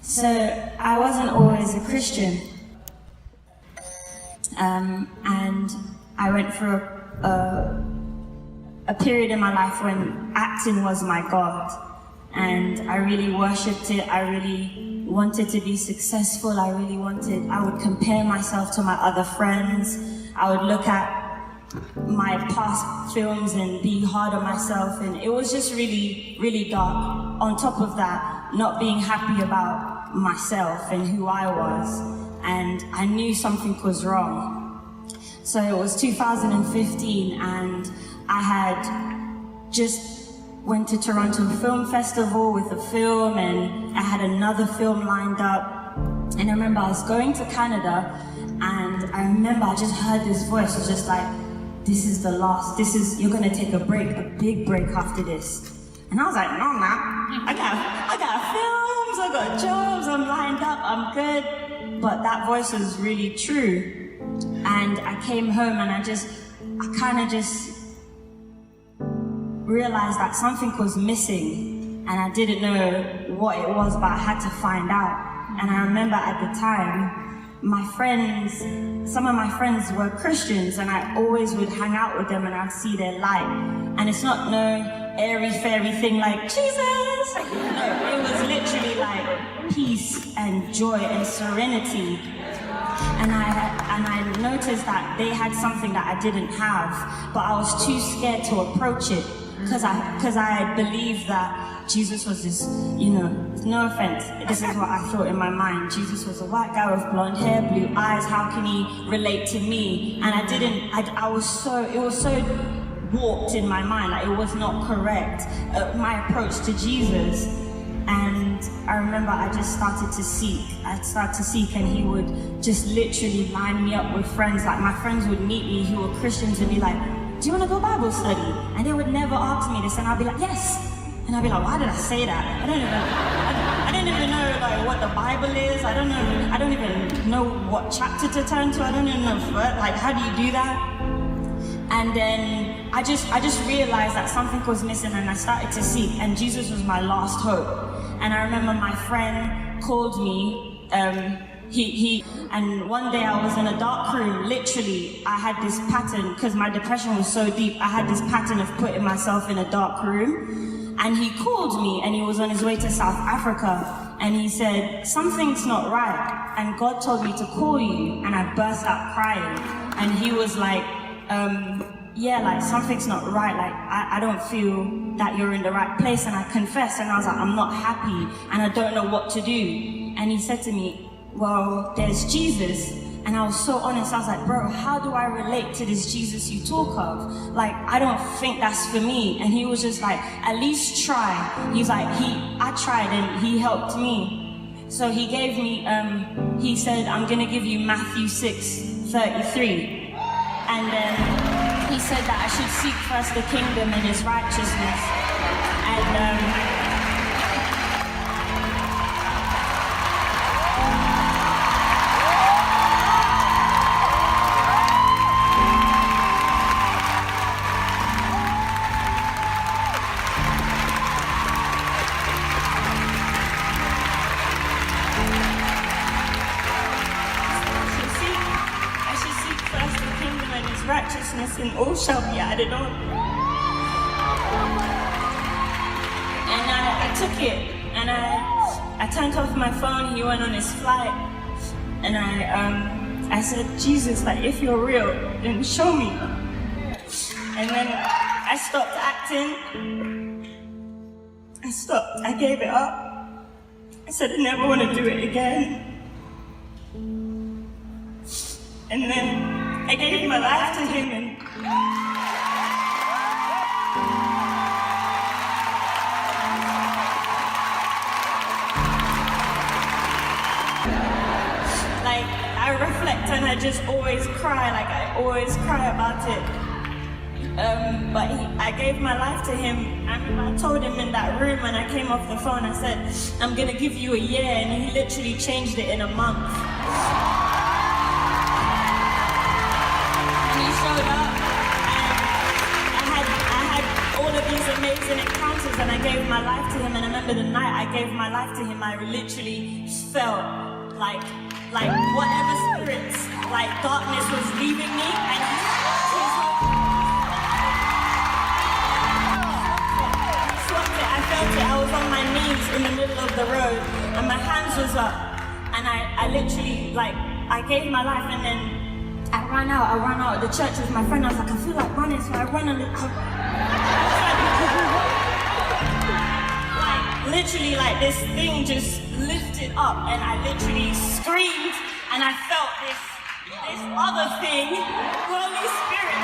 So I wasn't always a Christian, and I went through a period in my life when acting was my God, and I really worshipped it. I really wanted to be successful. I would compare myself to my other friends. I would look at my past films and be hard on myself, and it was just really, really dark. On top of that, not being happy about myself and who I was, and I knew something was wrong. So it was 2015, and I had just went to Toronto Film Festival with a film, and I had another film lined up. And I remember I was going to Canada, and I remember I just heard this voice. It was just like, this is the last, you're gonna take a break, a big break after this. And I was like, no, man, I got films, I got jobs, I'm lined up, I'm good. But that voice was really true. And I came home and I kind of just realized that something was missing, and I didn't know what it was, but I had to find out. And I remember at the time, some of my friends were Christians, and I always would hang out with them and I'd see their light. And it's not no airy-fairy thing like Jesus. No, it was literally like peace and joy and serenity. And I noticed that they had something that I didn't have, but I was too scared to approach it because I believed that Jesus was this, no offense, this is what I thought in my mind. Jesus was a white guy with blonde hair, blue eyes, how can he relate to me? And it was so warped in my mind, like it was not correct, my approach to Jesus. And I remember I just started to seek, and he would just literally line me up with friends. Like my friends would meet me who were Christians and be like, do you want to go Bible study? And they would never ask me this, and I'd be like, yes. And I'd be like, why did I say that? I don't even know like what the Bible is. I don't even know what chapter to turn to. I don't even know like how do you do that? And then I just realized that something was missing, and I started to seek, and Jesus was my last hope. And I remember my friend called me, and one day I was in a dark room, literally, I had this pattern, because my depression was so deep, I had this pattern of putting myself in a dark room. And he called me, and he was on his way to South Africa, and he said, something's not right, and God told me to call you, and I burst out crying. And he was like, yeah, like something's not right, like I don't feel that you're in the right place. And I confessed, and I was like, I'm not happy and I don't know what to do. And he said to me, well, there's Jesus. And I was so honest, I was like, bro, how do I relate to this Jesus you talk of? Like, I don't think that's for me. And he was just like, at least try. He's like, I tried and he helped me. So he gave me, he said, I'm gonna give you Matthew 6:33. And then he said that I should seek first the kingdom and his righteousness. And righteousness, and all shall be added on. And I took it, and I turned off my phone. He went on his flight, and I said, Jesus, like, if you're real, then show me. And then I stopped acting. I gave it up. I said I never want to do it again. And then I gave my life to him, and like I reflect and I just always cry, like I always cry about it. But I gave my life to him, and I told him in that room when I came off the phone, I said, I'm gonna give you a year, and he literally changed it in a month. Showed up, and I had all of these those amazing encounters and I gave my life to him. And I remember the night I gave my life to him, I literally felt like whatever spirits, like darkness was leaving me, and he swapped it. I felt it. I was on my knees in the middle of the road and my hands was up, and I literally, like, I gave my life, and then I ran out of the church with my friend. I was like, I feel like running, so I run a little. Like, literally, like, this thing just lifted up, and I literally screamed, and I felt this other thing, Holy Spirit.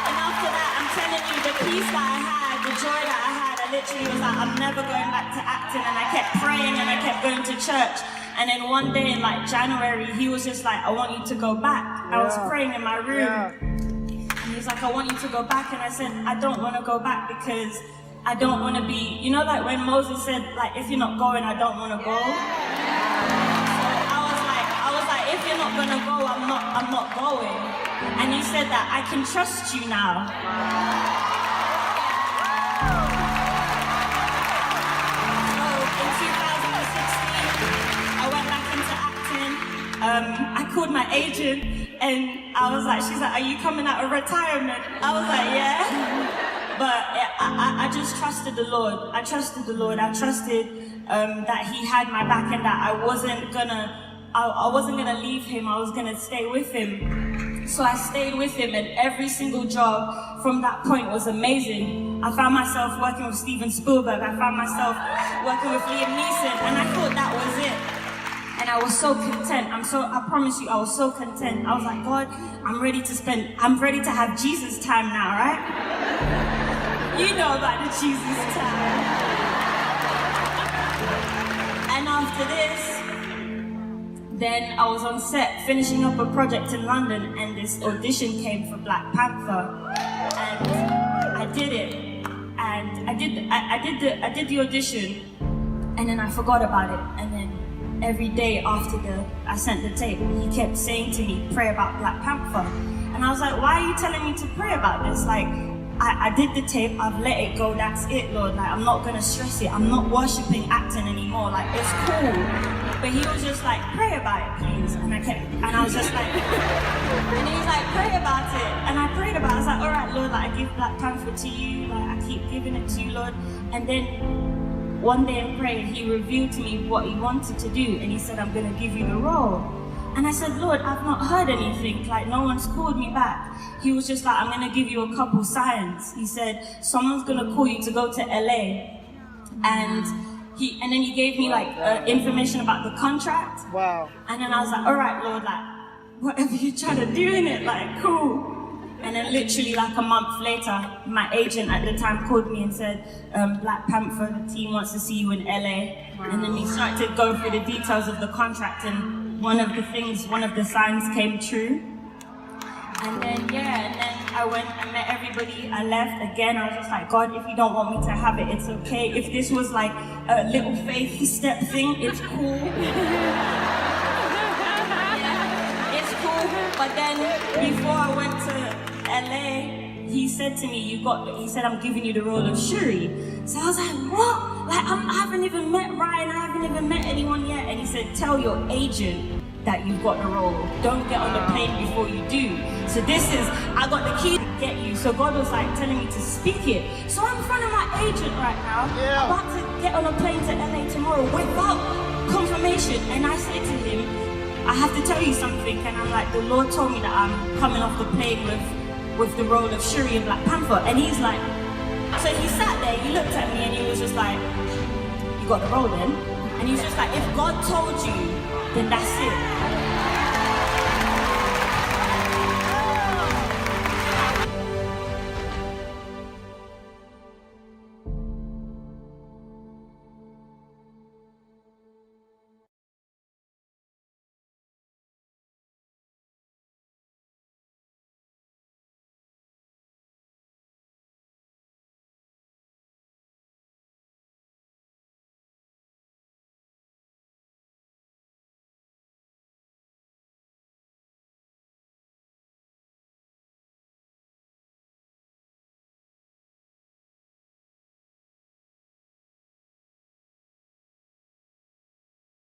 And after that, I'm telling you, the peace that I had, the joy that I had, I literally was like, I'm never going back to acting, and I kept praying and I kept going to church. And then one day in like January, he was just like, I want you to go back. I was praying in my room. And he's like, I want you to go back. And I said, I don't want to go back because I don't want to be, you know, like when Moses said, like, if you're not going, I don't want to go. So I was like, if you're not going to go, I'm not going. And he said that I can trust you now. I called my agent and I was like, she's like, are you coming out of retirement? I was like, yeah. But I just trusted the Lord. I trusted the Lord. I trusted that he had my back and that I wasn't gonna leave him. I was gonna stay with him. So I stayed with him, and every single job from that point was amazing. I found myself working with Steven Spielberg. I found myself working with Liam Neeson, and I thought that was it. And I was so content. I promise you, I was so content. I was like, God, I'm ready to have Jesus time now, right? You know about the Jesus time. And after this, then I was on set finishing up a project in London, and this audition came for Black Panther. And I did it. And I did the audition, and then I forgot about it. And then every day after I sent the tape, he kept saying to me, pray about Black Panther. And I was like, why are you telling me to pray about this? Like, I did the tape, I've let it go, that's it, Lord. Like, I'm not gonna stress it. I'm not worshiping acting anymore. Like, it's cool. But he was just like, pray about it, please. And I was just like, and he was like, pray about it. And I prayed about it. I was like, all right, Lord, like, I give Black Panther to you. Like, I keep giving it to you, Lord. And then one day in praying, he revealed to me what he wanted to do, and he said, I'm gonna give you the role. And I said, Lord, I've not heard anything, like no one's called me back. He was just like, I'm gonna give you a couple signs. He said, someone's gonna call you to go to LA. And then he gave me like information about the contract. Wow. And then I was like, all right, Lord, like, whatever you're trying to do in it, like, cool. And then literally like a month later, my agent at the time called me and said, Black Panther, the team wants to see you in LA. Wow. And then he started to go through the details of the contract, and one of the signs came true. And then I went and met everybody. I left again. I was just like, God, if you don't want me to have it, it's okay. If this was like a little faith step thing, it's cool. It's cool. But then before I went to LA, he said to me, he said, I'm giving you the role of Shuri. So I was like, what? Like, I haven't even met Ryan, I haven't even met anyone yet. And he said, tell your agent that you've got the role. Don't get on the plane before you do. So I got the key to get you. So God was like telling me to speak it. So I'm in front of my agent right now, about to get on a plane to LA tomorrow without confirmation. And I said to him, I have to tell you something. And I'm like, the Lord told me that I'm coming off the plane with the role of Shuri in Black Panther. And he's like, so he sat there, he looked at me and he was just like, you got the role then? And he's just like, if God told you, then that's it.